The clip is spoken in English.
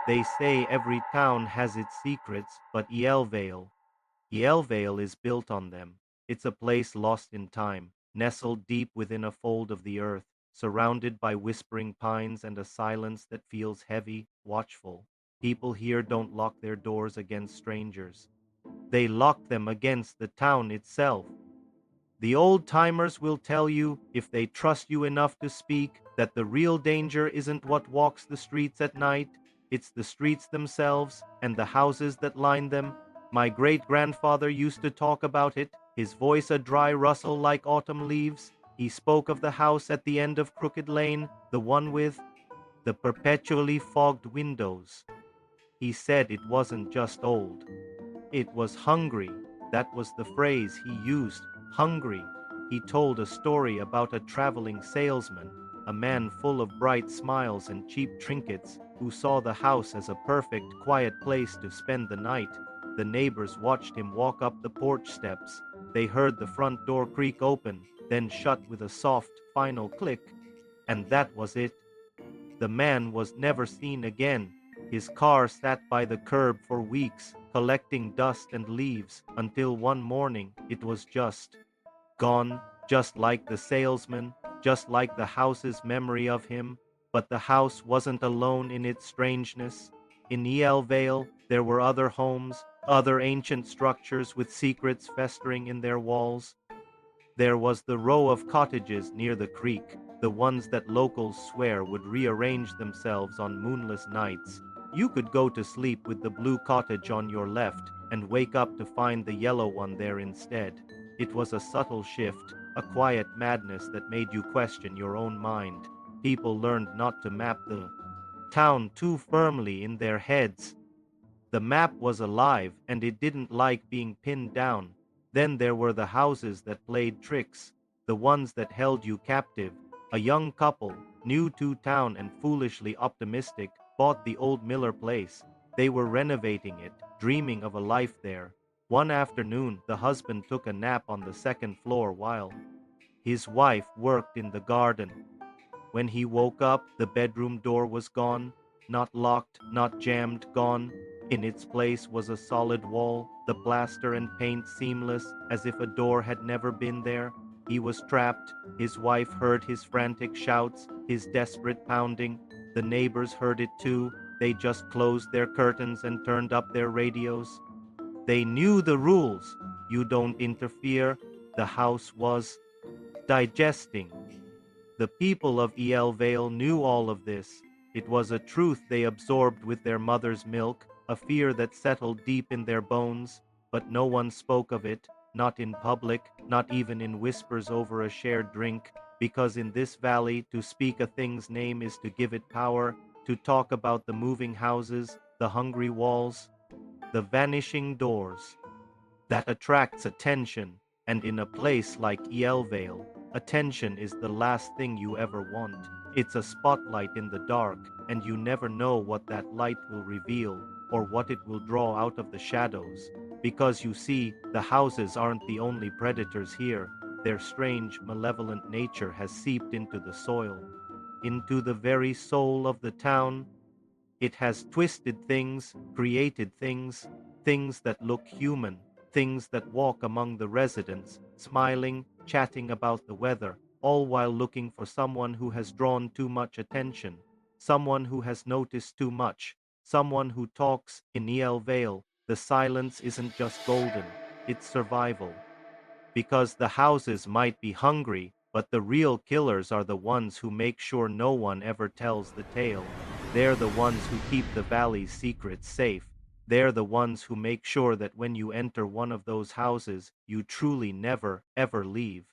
They say every town has its secrets, but Yellvale is built on them. It's a place lost in time, nestled deep within a fold of the earth, surrounded by whispering pines and a silence that feels heavy, watchful. People here don't lock their doors against strangers. They lock them against the town itself. The old timers will tell you, if they trust you enough to speak, that the real danger isn't what walks the streets at night, it's the streets themselves and the houses that line them. My great grandfather used to talk about it, his voice a dry rustle like autumn leaves. He spoke of the house at the end of Crooked Lane, the one with the perpetually fogged windows. He said it wasn't just old, it was hungry. That was the phrase he used, hungry. He told a story about a traveling salesman, a man full of bright smiles and cheap trinkets, who saw the house as a perfect, quiet place to spend the night. The neighbors watched him walk up the porch steps. They heard the front door creak open, then shut with a soft, final click. And that was it. The man was never seen again. His car sat by the curb for weeks, collecting dust and leaves, until one morning it was just gone, just like the salesman, just like the house's memory of him. But the house wasn't alone in its strangeness. In El Vale, there were other homes, other ancient structures with secrets festering in their walls. There was the row of cottages near the creek, the ones that locals swear would rearrange themselves on moonless nights. You could go to sleep with the blue cottage on your left and wake up to find the yellow one there instead. It was a subtle shift, a quiet madness that made you question your own mind. People learned not to map the town too firmly in their heads. The map was alive, and it didn't like being pinned down. Then there were the houses that played tricks, the ones that held you captive. A young couple, new to town and foolishly optimistic, bought the old Miller place. They were renovating it, dreaming of a life there. One afternoon, the husband took a nap on the second floor while his wife worked in the garden. When he woke up, the bedroom door was gone, not locked, not jammed, gone. In its place was a solid wall, the plaster and paint seamless, as if a door had never been there. He was trapped. His wife heard his frantic shouts, his desperate pounding. The neighbors heard it too. They just closed their curtains and turned up their radios. They knew the rules. You don't interfere. The house was digesting. The people of El Vale knew all of this. It was a truth they absorbed with their mother's milk, a fear that settled deep in their bones, but no one spoke of it, not in public, not even in whispers over a shared drink, because in this valley to speak a thing's name is to give it power, to talk about the moving houses, the hungry walls, the vanishing doors. That attracts attention, and in a place like Yellvale, attention is the last thing you ever want. It's a spotlight in the dark, and you never know what that light will reveal or what it will draw out of the shadows. Because you see, the houses aren't the only predators here. Their strange, malevolent nature has seeped into the soil, into the very soul of the town. It has twisted things, created things, things that look human, things that walk among the residents, smiling, chatting about the weather, all while looking for someone who has drawn too much attention, someone who has noticed too much, someone who talks in El Vale. The silence isn't just golden, it's survival. Because the houses might be hungry, but the real killers are the ones who make sure no one ever tells the tale. They're the ones who keep the valley's secrets safe. They're the ones who make sure that when you enter one of those houses, you truly never, ever leave.